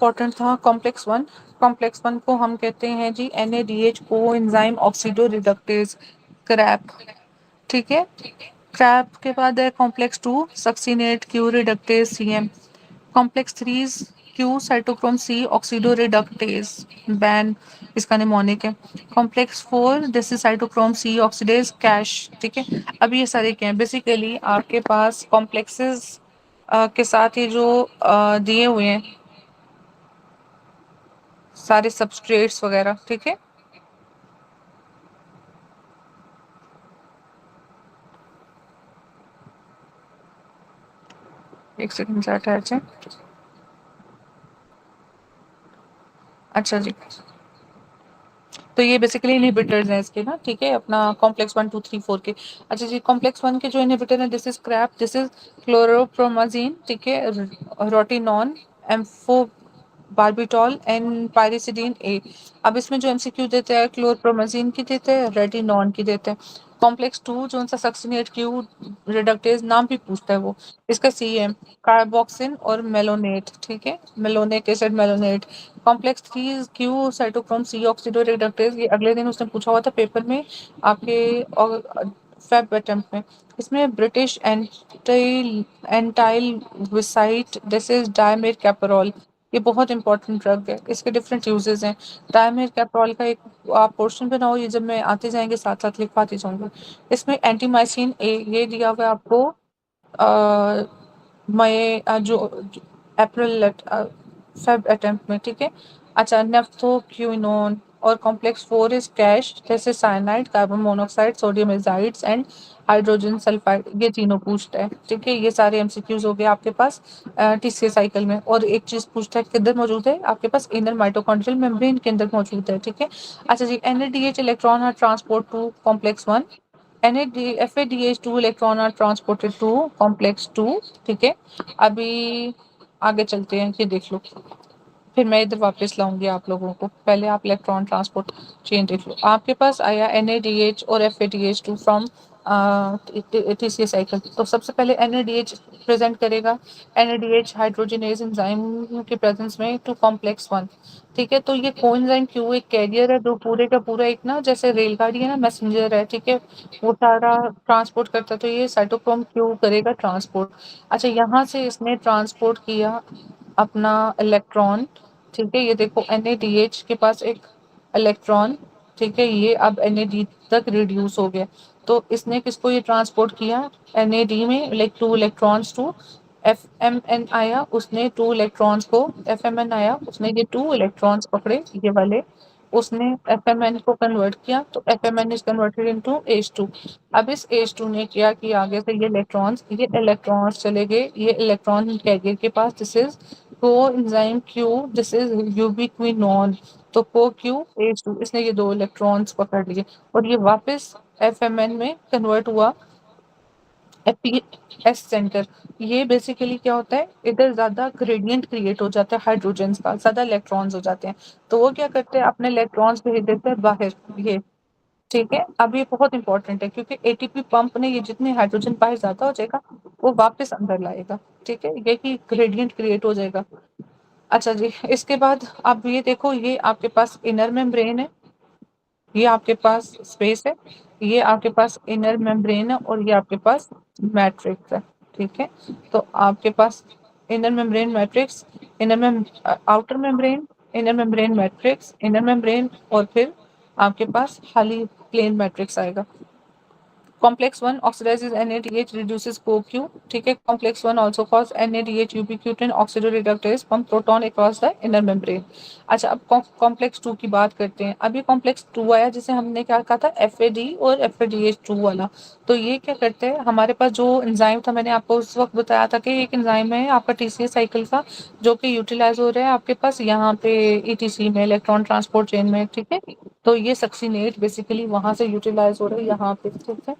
Important था complex one. Complex one को हम कहते हैं जी NADH को एंजाइम ऑक्सीडो रिडक्टेज क्रैप, ठीक है। क्रैप के बाद है complex two succinate Q reductase CM, complex three Q cytochrome C oxido reductase ban, इसका निमोनिक है। Complex four this is cytochrome C oxidase cash, ठीक है। अब ये सारे क्या हैं, बेसिकली आपके पास कॉम्प्लेक्सेस के साथ ये जो दिए हुए हैं सारे सबस्ट्रेट्स वगैरह, ठीक है। एक सेकंड से अटैच है। अच्छा जी, तो ये बेसिकली इनहिबिटर्स हैं इसके ना, ठीक है, अपना कॉम्प्लेक्स 1 2 3 4 के। अच्छा जी, कॉम्प्लेक्स 1 के जो इनहिबिटर है this is crap, this is chlorpromazine, ठीक है, रोटिनॉन, एम्फो बार्बिटॉल एंड पायरिसिडीन ए। अब इसमें जो MCQ देते हैं क्लोरप्रोमाजीन की देते हैं, रेटिनॉन की देते हैं। कॉम्प्लेक्स टू जो सा सक्सिनेट क्यू रिडक्टेज नाम भी पूछता है वो, इसका CM कार्बोक्सिन और मेलोनेट, ठीक है, malonic acid malonate. Complex three Q cytochrome C oxido reductase, ये अगले दिन उसने पूछा हुआ था पेपर में आपके फेब अटेम्प्ट में। इसमें ब्रिटिश एंटाइल विसाइट दिस इज डायमेर कैपरॉल, ये बहुत इंपॉर्टेंट ड्रग है, इसके डिफरेंट यूजेस हैं। डायमेर कैपरॉल का एक आप पोर्शन बनाओ, ये जब मैं आते जाएंगे साथ साथ लिखवाती जाऊंगी। इसमें एंटीमाइसिन ए ये दिया हुआ है आपको मई जो अप्रैल फेब अटेम्प्ट में, ठीक है। अच्छा, नेफ्थोक्विनोन और कॉम्प्लेक्स फोर इज कैश जैसे cyanide, carbon monoxide, sodium azides and hydrogen sulphide, ये तीनों पूछता है, ठीक है। ये सारे MCQs हो गए आपके पास TCA साइकिल में। और एक चीज पूछता है किधर मौजूद है आपके पास, इनर माइटोकॉन्ड्रियल मेम्ब्रेन के अंदर मौजूद है, ठीक है। अच्छा जी, NADH electron are transport to complex one, FADH2 electron are transported to complex two, ठीक है। अभी आगे चलते हैं, ये देख लो, फिर मैं इधर वापस लाऊंगी आप लोगों को, पहले आप इलेक्ट्रॉन ट्रांसपोर्ट चेन देख लो। आपके पास आया NADH और FADH2 फ्रॉम TCA साइकिल। तो सबसे पहले NADH प्रेजेंट करेगा, NADH हाइड्रोजनेज एंजाइम के प्रेजेंस में टू कॉम्प्लेक्स वन, ठीक है। तो ये कोएंजाइम क्यू एक कैरियर है जो पूरे का पूरा एक ना जैसे रेलगाड़ी है ना, मैसेंजर है, ठीक है, वो सारा ट्रांसपोर्ट करता है, तो ये साइटोक्रोम क्यू करेगा ट्रांसपोर्ट। अच्छा, यहाँ से इसने ट्रांसपोर्ट किया अपना इलेक्ट्रॉन, ठीक है, ये देखो NADH के पास एक इलेक्ट्रॉन, ठीक है, ये अब NAD तक रिड्यूस हो गया। तो इसने किसको ये ट्रांसपोर्ट किया, NAD में लाइक 2 इलेक्ट्रॉन्स टू FMN आया, उसने 2 इलेक्ट्रॉन्स को, FMN आया, उसने ये 2 इलेक्ट्रॉन्स पकड़े ये वाले, उसने FMN को कन्वर्ट किया, तो FMN is converted into H2। अब इस H2 ने किया कि आगे से ये इलेक्ट्रॉन्स चले गए, ये इलेक्ट्रॉन कैरियर के पास, this is coenzyme Q, this is ubiquinone, तो को क्यू H2, इसने ये 2 इलेक्ट्रॉन्स पकड़ लिए और ये वापस FMN में कन्वर्ट हुआ एस सेंटर। ये बेसिकली क्या होता है, इधर ज्यादा ग्रेडियंट क्रिएट हो जाता है हाइड्रोजन का, ज्यादा इलेक्ट्रॉन्स हो जाते हैं, तो वो क्या करते हैं अपने इलेक्ट्रॉन्स भेज देते हैं बाहर, ये, ठीक है। अब ये बहुत इंपॉर्टेंट है क्योंकि ATP पंप ने ये जितने हाइड्रोजन बाहर ज्यादा हो जाएगा वो वापस अंदर लाएगा, ठीक है, ये कि ग्रेडियंट क्रिएट हो जाएगा। अच्छा जी, इसके बाद अब ये देखो, ये आपके पास इनर मेम्ब्रेन है, ये आपके पास स्पेस है, ये आपके पास इनर मेम्ब्रेन है और ये आपके पास मैट्रिक्स है, ठीक है। तो आपके पास inner membrane matrix, outer membrane, inner membrane matrix, inner membrane, और फिर आपके पास खाली प्लेन मैट्रिक्स आएगा। Complex 1 oxidizes NADH, reduces CoQ, ठीक है। Complex 1 also cause NADH ubiquitin oxidoreductase pump proton across the inner membrane। अच्छा, अब कॉम्प्लेक्स 2 की बात करते हैं। अभी कॉम्प्लेक्स 2 आया जिसे हमने क्या कहा था, FAD और FADH2 वाला। तो ये क्या करते हैं, हमारे पास जो एंजाइम था मैंने आपको उस वक्त बताया था कि एक एंजाइम है आपका TCA साइकिल का जो कि यूटिलाइज हो रहा है आपके पास यहाँ पे ETC में, इलेक्ट्रॉन ट्रांसपोर्ट चेन में, ठीक है। तो ये सक्सीनेट बेसिकली वहां से यूटिलाइज हो रहा है यहाँ पे, ठीक है।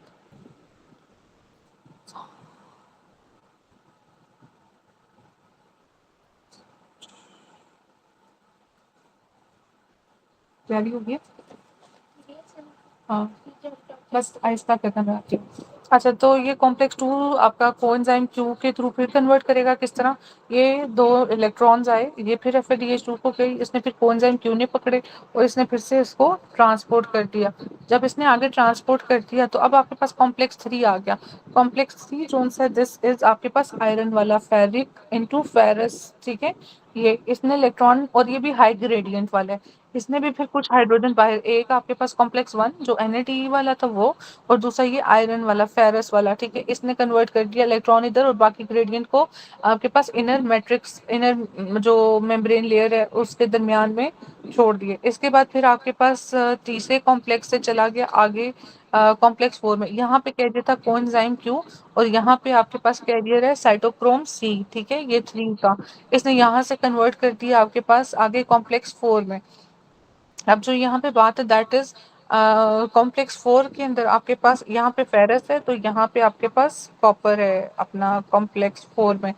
तैयारी हो गई है? हाँ, बस आहिस्ता करना मैं आती हूँ। अच्छा, तो ये कॉम्प्लेक्स टू आपका कोएंजाइम क्यू के थ्रू फिर कन्वर्ट करेगा किस तरह? ये 2 इलेक्ट्रॉन्स आए, ये फिर FADH2 को गई, इसने फिर कोएंजाइम क्यू ने पकड़े और इसने फिर से इसको ट्रांसपोर्ट कर दिया। जब इसने आगे ट्रांसपोर्ट कर दिया तो अब आपके पास कॉम्प्लेक्स 3 आ गया। कॉम्प्लेक्स 3 जोन-सा दिस इज़ आपके पास आयरन वाला फेरिक इनटू फेरस, ठीक है? ये इसने इलेक्ट्रॉन और ये भी हाई ग्रेडिएंट वाला है। इसने भी फिर कुछ हाइड्रोजन बाहर, एक आपके पास कॉम्प्लेक्स 1 जो NaTe वाला था वो, और दूसरा ये आयरन वाला फेरस वाला, ठीक है? इसने कन्वर्ट कर दिया इलेक्ट्रॉन इधर और बाकी ग्रेडिएंट को आपके पास इनर मैट्रिक्स, इनर जो मेम्ब्रेन लेयर है उसके दरमियान में छोड़ दिए। इसके बाद फिर आपके पास तीसरे कॉम्प्लेक्स से चला गया आगे कॉम्प्लेक्स 4 में। यहाँ पे कैरियर था कोएंजाइम क्यू और यहाँ पे आपके पास कैरियर है साइटोक्रोम C, ठीक है? ये 3 का इसने यहाँ से कन्वर्ट कर दिया आपके पास आगे कॉम्प्लेक्स 4 में। अब जो यहाँ पे बात है दैट इज कॉम्प्लेक्स 4 के अंदर आपके पास यहाँ पे फेरस है तो यहाँ पे आपके पास कॉपर है अपना कॉम्प्लेक्स 4 में।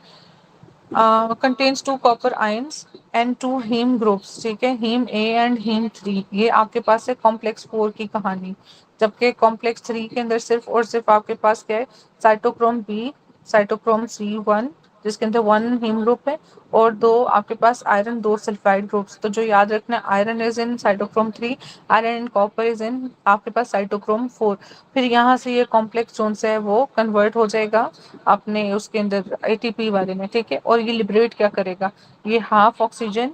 Contains 2 copper ions and 2 heme groups, ठीक है? हीम A एंड हीम 3, ये आपके पास है कॉम्प्लेक्स 4 की कहानी। जबकि कॉम्प्लेक्स 3 के अंदर सिर्फ और सिर्फ आपके पास क्या है? साइटोक्रोम B, साइटोक्रोम C1 जिसके अंदर 1 हीम ग्रुप है और 2 आपके पास आयरन 2 सल्फाइड ग्रुप्स। तो जो याद रखना, iron is in cytochrome 3, iron and copper is in आपके पास साइटोक्रोम 4। फिर यहाँ से ये कॉम्प्लेक्स जोन से है वो कन्वर्ट हो जाएगा अपने उसके अंदर ATP वाले में, ठीक है? और ये लिबरेट क्या करेगा? ये हाफ ऑक्सीजन,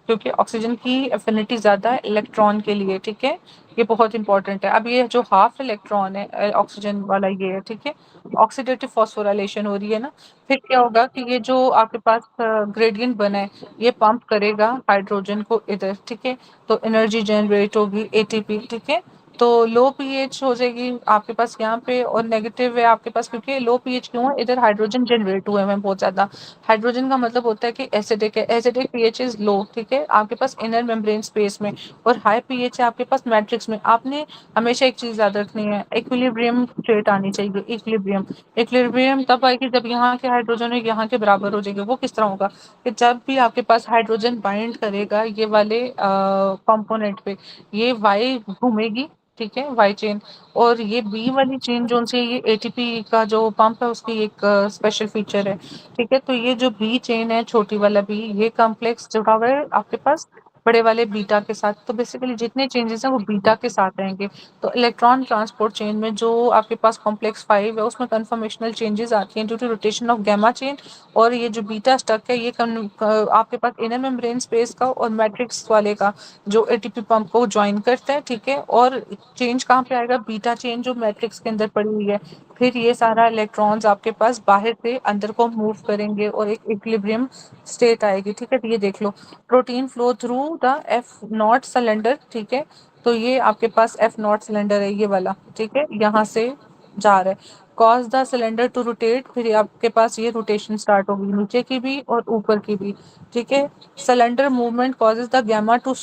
क्योंकि ऑक्सीजन की एफिनिटी ज़्यादा है इलेक्ट्रॉन के लिए, ठीक है? ये बहुत इंपॉर्टेंट है। अब ये जो हाफ इलेक्ट्रॉन है ऑक्सीजन वाला ये है, ठीक है? ऑक्सीडेटिव फॉस्फोराइलेशन हो रही है ना, फिर क्या होगा कि ये जो आपके पास ग्रेडियंट बना है ये पंप करेगा हाइड्रोजन को इधर, ठीक है? तो एनर्जी जनरेट होगी ATP, ठीक है? तो लो पीएच हो जाएगी आपके पास यहाँ पे और नेगेटिव है आपके पास, क्योंकि लो पीएच क्यों है? इधर हाइड्रोजन जनरेट हुए हैं बहुत ज्यादा। हाइड्रोजन का मतलब होता है कि एसिडिक है, एसिडिक पीएच इज लो, ठीक है? आपके पास इनर मेम्ब्रेन स्पेस में, और हाई पीएच है आपके पास मैट्रिक्स में। आपने हमेशा एक चीज याद रखनी है, इक्विलिब्रियम स्टेट आनी चाहिए। इक्विलिब्रियम, इक्विलिब्रियम तब आएगी जब यहाँ के हाइड्रोजन है यहाँ के बराबर हो जाएंगे। वो किस तरह होगा कि जब भी आपके पास हाइड्रोजन बाइंड करेगा ये वाले कंपोनेंट पे, ये वाई घूमेगी, ठीक है? वाई चेन, और ये बी वाली चेन जो से ये ATP का जो पंप है उसकी एक स्पेशल फीचर है, ठीक है? तो ये जो बी चेन है छोटी वाला बी, ये कॉम्प्लेक्स जुड़ा हुआ है आपके पास बड़े वाले बीटा के साथ। तो बेसिकली जितने चेंजेस हैं वो बीटा के साथ रहेंगे। तो इलेक्ट्रॉन ट्रांसपोर्ट चेन में जो आपके पास कॉम्प्लेक्स 5 है उसमें कन्फर्मेशनल चेंजेस आती हैं due to rotation of gamma chain, और ये जो बीटा स्टक है ये आपके पास इनर मेम्ब्रेन स्पेस का और मैट्रिक्स वाले का जो ATP पंप को ज्वाइन करता है, ठीक है? और चेंज कहाँ पे आएगा? बीटा चेन जो मैट्रिक्स के अंदर पड़ी हुई है। फिर ये सारा इलेक्ट्रॉन्स आपके पास बाहर से अंदर को मूव करेंगे और एक इक्विलिब्रियम स्टेट आएगी, ठीक है? तो ये देख लो, protein flow through the F0 cylinder, ठीक है? तो ये आपके पास F0 सिलेंडर है ये वाला, ठीक है? यहाँ से जा रहा है, cause the cylinder to rotate. फिर आपके पास ये रोटेशन स्टार्ट होगी नीचे की भी और ऊपर की भी, ठीक है? Cylinder movement causes the gamma to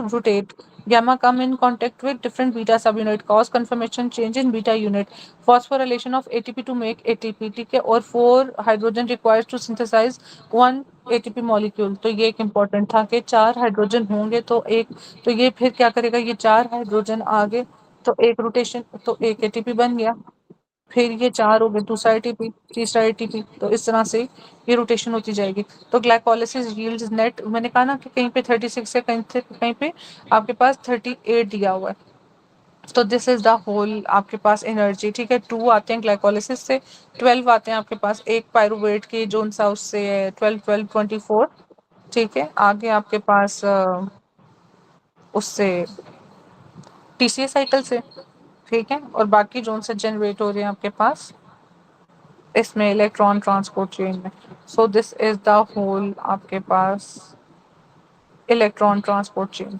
rotate. Gamma come in contact with different beta subunit, cause conformation change in beta unit, phosphorylation of ATP to make ATP, ठीक है? और 4 hydrogen requires to synthesize 1 ATP molecule. तो ये एक important था कि 4 hydrogen होंगे तो एक, तो ये फिर क्या करेगा? ये 4 हाइड्रोजन आगे तो एक रोटेशन, तो एक ATP बन गया। फिर ये 4 हो गए, दूसरा ATP, तीसरा ATP, तो इस तरह से ये रोटेशन होती जाएगी। तो ग्लाइकोलाइसिस यील्ड्स नेट, मैंने कहा ना कि कहीं पे 36 है, कहीं पे आपके पास 38 दिया हुआ है। तो दिस इज द होल आपके पास एनर्जी, ठीक है? 2 आते हैं ग्लाइकोलाइसिस से, 12 आते हैं आपके पास एक पायरुवेट के जोन सा उससे है, 12 12 24, ठीक है? आगे आपके पास उससे TCA साइकिल से, ठीक है? और बाकी जोन से जनरेट हो रहे हैं आपके पास इसमें इलेक्ट्रॉन ट्रांसपोर्ट चेन में। So this is the whole आपके पास इलेक्ट्रॉन ट्रांसपोर्ट चेन।